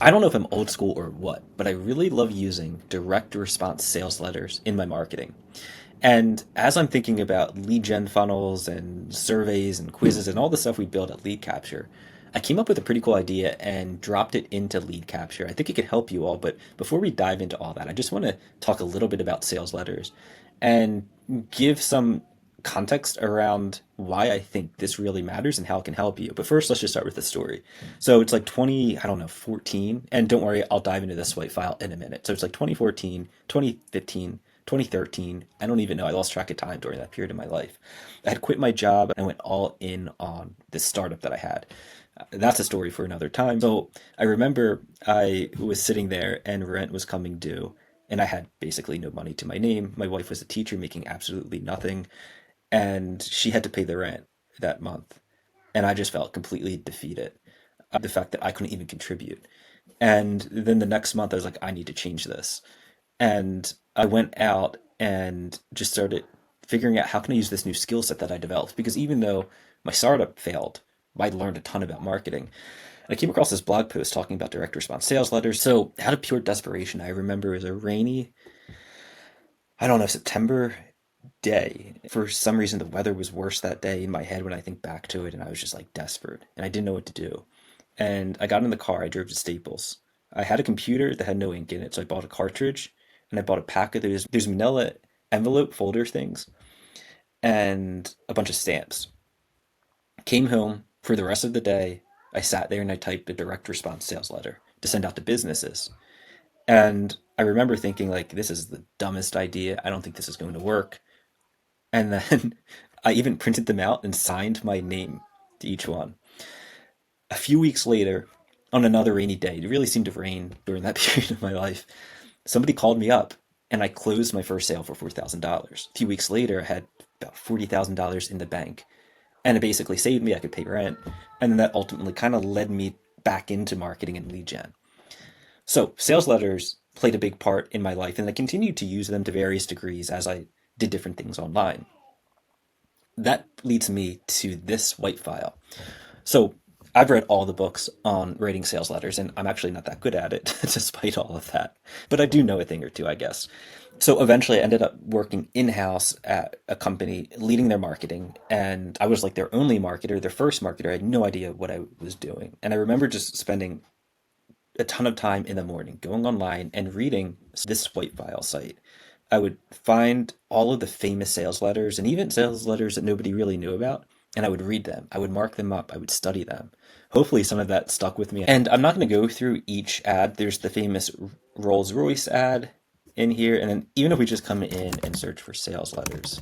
I don't know if I'm old school or what, but I really love using direct response sales letters in my marketing. And as I'm thinking about lead gen funnels and surveys and quizzes and all the stuff we build at LeadCapture, I came up with a pretty cool idea and dropped it into LeadCapture. I think it could help you all, but before we dive into all that, I just want to talk a little bit about sales letters and give some context around why I think this really matters and how it can help you. But first, let's just start with the story. So it's like 20, I don't know, 14. And don't worry, I'll dive into this swipe file in a minute. So it's like 2014, 2015, 2013. I don't even know. I lost track of time during that period of my life. I had quit my job and went all in on this startup that I had. That's a story for another time. So I remember I was sitting there and rent was coming due, and I had basically no money to my name. My wife was a teacher making absolutely nothing, and she had to pay the rent that month. And I just felt completely defeated. The fact that I couldn't even contribute. And then the next month, I was like, I need to change this. And I went out and just started figuring out how can I use this new skill set that I developed. Because even though my startup failed, I learned a ton about marketing. And I came across this blog post talking about direct response sales letters. So out of pure desperation, I remember it was a rainy, I don't know, September day. For some reason, the weather was worse that day in my head when I think back to it, and I was just like desperate, and I didn't know what to do. And I got in the car, I drove to Staples. I had a computer that had no ink in it, so I bought a cartridge, and I bought a pack of those manila envelope folder things, and a bunch of stamps. Came home for the rest of the day. I sat there and I typed a direct response sales letter to send out to businesses. And I remember thinking, like, this is the dumbest idea. I don't think this is going to work. And then I even printed them out and signed my name to each one. A few weeks later, on another rainy day, it really seemed to rain during that period of my life, somebody called me up and I closed my first sale for $4,000. A few weeks later, I had about $40,000 in the bank. And it basically saved me. I could pay rent. And then that ultimately kind of led me back into marketing and lead gen. So sales letters played a big part in my life, and I continued to use them to various degrees as I did different things online. That leads me to this white file. So I've read all the books on writing sales letters, and I'm actually not that good at it, despite all of that. But I do know a thing or two, I guess. So eventually I ended up working in-house at a company, leading their marketing, and I was like their only marketer, their first marketer. I had no idea what I was doing. And I remember just spending a ton of time in the morning going online and reading this white file site. I would find all of the famous sales letters and even sales letters that nobody really knew about, and I would read them. I would mark them up. I would study them. Hopefully, some of that stuck with me. And I'm not going to go through each ad. There's the famous Rolls Royce ad in here. And then, even if we just come in and search for sales letters,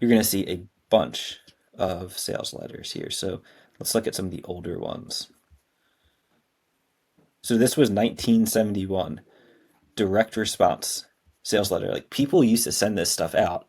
you're going to see a bunch of sales letters here. So let's look at some of the older ones. So this was 1971, direct response sales letter. Like, people used to send this stuff out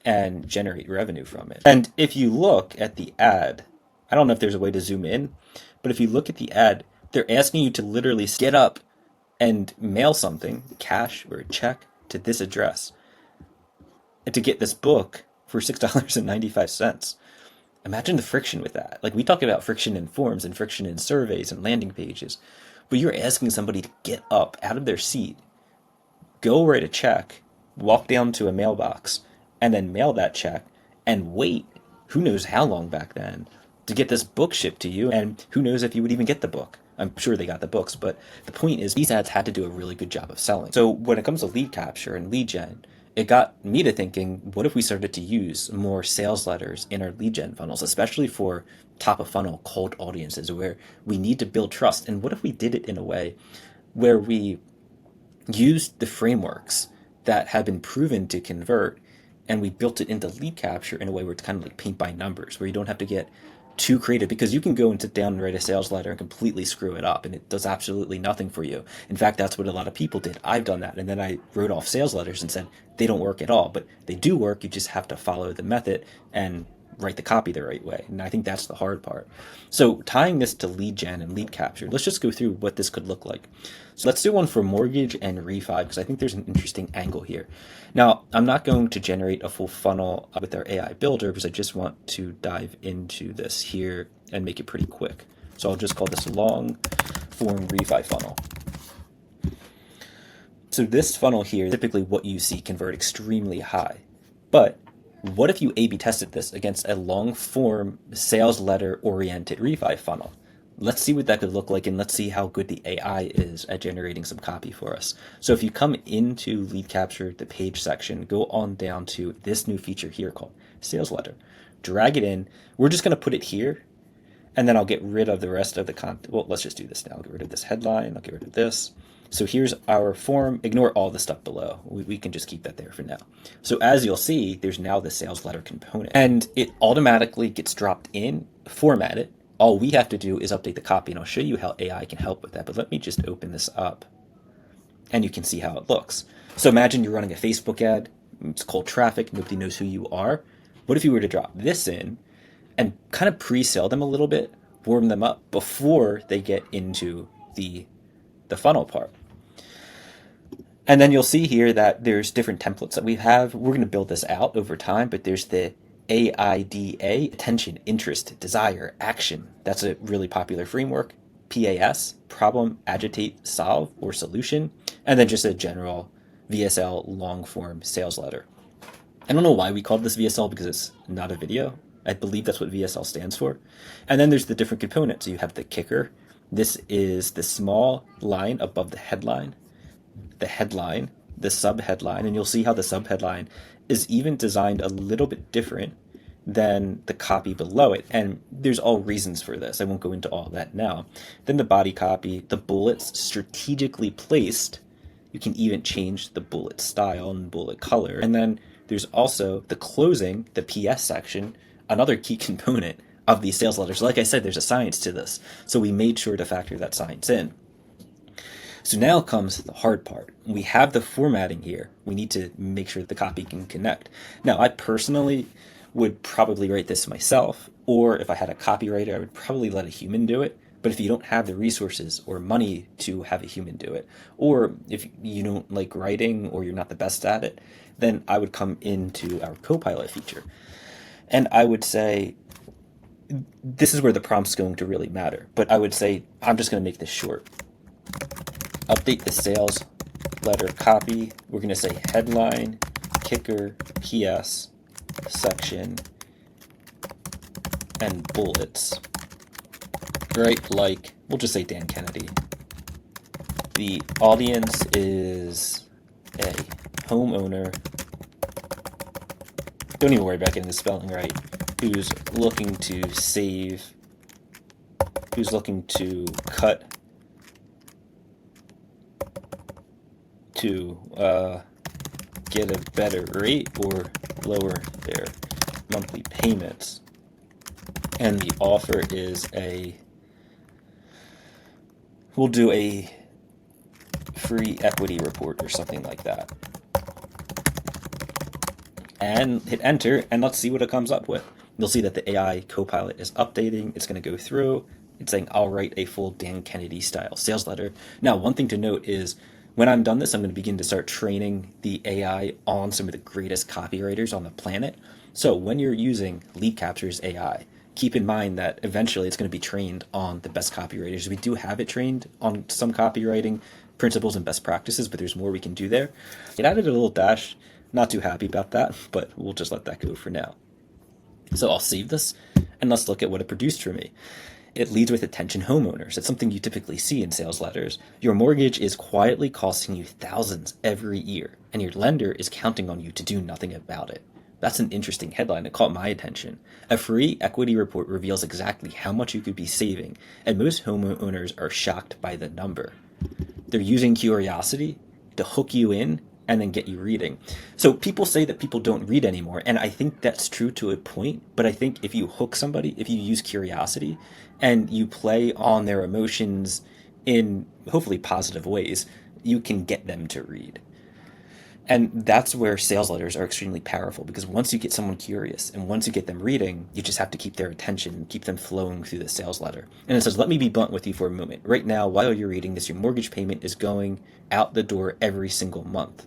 and generate revenue from it. And if you look at the ad, I don't know if there's a way to zoom in, but if you look at the ad, they're asking you to literally get up and mail something, cash or a check, to this address, and to get this book for $6.95. Imagine the friction with that. Like, we talk about friction in forms and friction in surveys and landing pages, but you're asking somebody to get up out of their seat, go write a check, walk down to a mailbox, and then mail that check and wait, who knows how long back then, to get this book shipped to you. And who knows if you would even get the book. I'm sure they got the books, but the point is these ads had to do a really good job of selling. So when it comes to lead capture and lead gen, it got me to thinking, what if we started to use more sales letters in our lead gen funnels, especially for top of funnel cold audiences where we need to build trust? And what if we did it in a way where we used the frameworks that have been proven to convert and we built it into lead capture in a way where it's kind of like paint by numbers, where you don't have to get too creative, because you can go and sit down and write a sales letter and completely screw it up and it does absolutely nothing for you. In fact, that's what a lot of people did. I've done that. And then I wrote off sales letters and said they don't work at all, but they do work. You just have to follow the method and write the copy the right way. And I think that's the hard part. So tying this to lead gen and lead capture, let's just go through what this could look like. So let's do one for mortgage and refi, because I think there's an interesting angle here. Now, I'm not going to generate a full funnel with our AI builder because I just want to dive into this here and make it pretty quick. So I'll just call this long form refi funnel. So this funnel here, typically what you see convert extremely high. But what if you A/B tested this against a long form sales letter oriented refi funnel? Let's see what that could look like, and let's see how good the AI is at generating some copy for us. So if you come into LeadCapture, the page section, go on down to this new feature here called sales letter, drag it in. We're just going to put it here, and then I'll get rid of the rest of the content. Well, let's just do this now. I'll get rid of this headline. I'll get rid of this. So here's our form. Ignore all the stuff below. We can just keep that there for now. So as you'll see, there's now the sales letter component, and it automatically gets dropped in, formatted. All we have to do is update the copy, and I'll show you how AI can help with that. But let me just open this up, and you can see how it looks. So imagine you're running a Facebook ad. It's cold traffic. Nobody knows who you are. What if you were to drop this in and kind of pre-sell them a little bit, warm them up before they get into the funnel part? And then you'll see here that there's different templates that we have. We're going to build this out over time, but there's the AIDA, attention, interest, desire, action. That's a really popular framework. PAS, problem, agitate, solve, or solution. And then just a general VSL long form sales letter. I don't know why we called this VSL because it's not a video. I believe that's what VSL stands for. And then there's the different components. So you have the kicker. This is the small line above the headline, the sub-headline, and you'll see how the sub-headline is even designed a little bit different than the copy below it. And there's all reasons for this. I won't go into all that now. Then the body copy, the bullets strategically placed. You can even change the bullet style and bullet color. And then there's also the closing, the PS section, another key component of these sales letters. Like I said, there's a science to this. So we made sure to factor that science in. So now comes the hard part. We have the formatting here. We need to make sure that the copy can connect. Now, I personally would probably write this myself, or if I had a copywriter, I would probably let a human do it. But if you don't have the resources or money to have a human do it, or if you don't like writing or you're not the best at it, then I would come into our Copilot feature. And I would say, this is where the prompt's going to really matter. But I would say, I'm just going to make this short. Update the sales letter copy. We're going to say headline, kicker, PS, section, and bullets. Right, like, we'll just say Dan Kennedy. The audience is a homeowner. Don't even worry about getting the spelling right. Who's looking to save, who's looking to cut to get a better rate or lower their monthly payments. And the offer is we'll do a free equity report or something like that. And hit enter, and let's see what it comes up with. You'll see that the AI Copilot is updating. It's going to go through. It's saying, I'll write a full Dan Kennedy style sales letter. Now, one thing to note is when I'm done this, I'm going to begin to start training the AI on some of the greatest copywriters on the planet. So when you're using LeadCapture's AI, keep in mind that eventually it's going to be trained on the best copywriters. We do have it trained on some copywriting principles and best practices, but there's more we can do there. It added a little dash. Not too happy about that, but we'll just let that go for now. So I'll save this, and let's look at what it produced for me. It leads with attention homeowners. It's something you typically see in sales letters. Your mortgage is quietly costing you thousands every year, and your lender is counting on you to do nothing about it. That's an interesting headline. It caught my attention. A free equity report reveals exactly how much you could be saving, and most homeowners are shocked by the number. They're using curiosity to hook you in and then get you reading. So people say that people don't read anymore, and I think that's true to a point, but I think if you hook somebody, if you use curiosity and you play on their emotions in hopefully positive ways, you can get them to read. And that's where sales letters are extremely powerful, because once you get someone curious and once you get them reading, you just have to keep their attention and keep them flowing through the sales letter. And it says, let me be blunt with you for a moment. Right now, while you're reading this, your mortgage payment is going out the door every single month.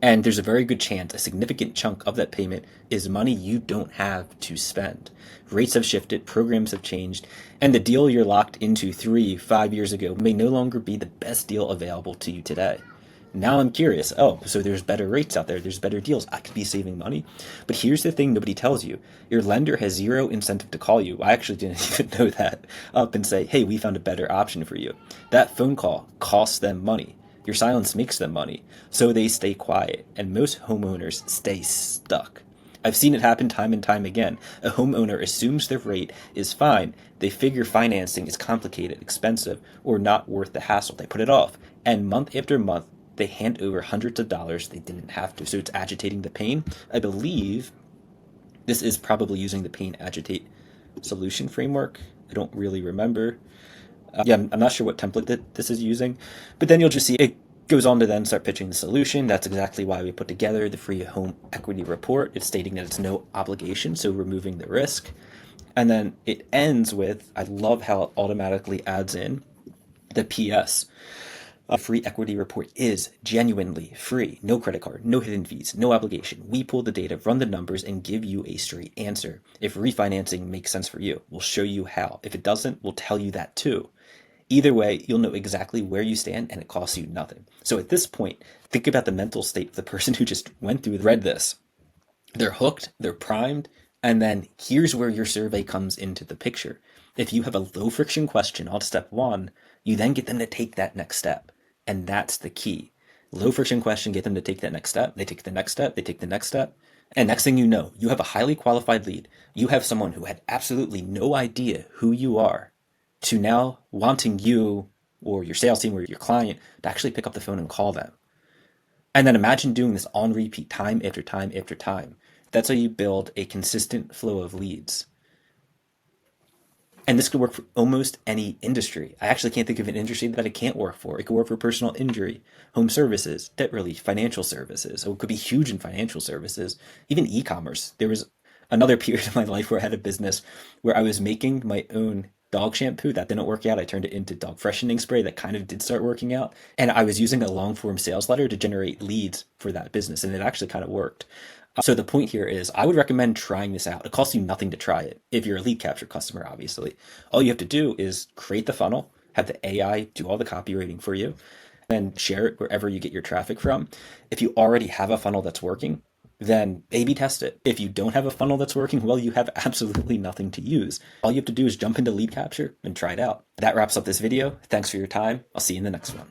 And there's a very good chance a significant chunk of that payment is money you don't have to spend. Rates have shifted, programs have changed, and the deal you're locked into 3, 5 years ago may no longer be the best deal available to you today. Now I'm curious. Oh, so there's better rates out there. There's better deals. I could be saving money. But here's the thing nobody tells you. Your lender has zero incentive to call you. I actually didn't even know that. Up and say, hey, we found a better option for you. That phone call costs them money. Your silence makes them money. So they stay quiet. And most homeowners stay stuck. I've seen it happen time and time again. A homeowner assumes their rate is fine. They figure financing is complicated, expensive, or not worth the hassle. They put it off. And month after month, they hand over hundreds of dollars they didn't have to. So it's agitating the pain. I believe this is probably using the pain agitate solution framework. I don't really remember. I'm not sure what template that this is using, but then you'll just see it goes on to then start pitching the solution. That's exactly why we put together the free home equity report. It's stating that it's no obligation, so removing the risk. And then it ends with, I love how it automatically adds in the PS. A free equity report is genuinely free. No credit card, no hidden fees, no obligation. We pull the data, run the numbers, and give you a straight answer. If refinancing makes sense for you, we'll show you how. If it doesn't, we'll tell you that too. Either way, you'll know exactly where you stand and it costs you nothing. So at this point, think about the mental state of the person who just went through, read this. They're hooked, they're primed, and then here's where your survey comes into the picture. If you have a low friction question on step 1, you then get them to take that next step. And that's the key. Low friction question, get them to take that next step. They take the next step, they take the next step. And next thing you know, you have a highly qualified lead. You have someone who had absolutely no idea who you are to now wanting you or your sales team or your client to actually pick up the phone and call them. And then imagine doing this on repeat time after time after time. That's how you build a consistent flow of leads. And this could work for almost any industry. I actually can't think of an industry that it can't work for. It could work for personal injury, home services, debt relief, financial services. So it could be huge in financial services, even e-commerce. There was another period of my life where I had a business where I was making my own dog shampoo. That didn't work out. I turned it into dog freshening spray. That kind of did start working out. And I was using a long form sales letter to generate leads for that business. And it actually kind of worked. So the point here is I would recommend trying this out. It costs you nothing to try it. If you're a LeadCapture customer, obviously, all you have to do is create the funnel, have the AI do all the copywriting for you, and share it wherever you get your traffic from. If you already have a funnel that's working, then A/B test it. If you don't have a funnel that's working, well, you have absolutely nothing to use. All you have to do is jump into LeadCapture and try it out. That wraps up this video. Thanks for your time. I'll see you in the next one.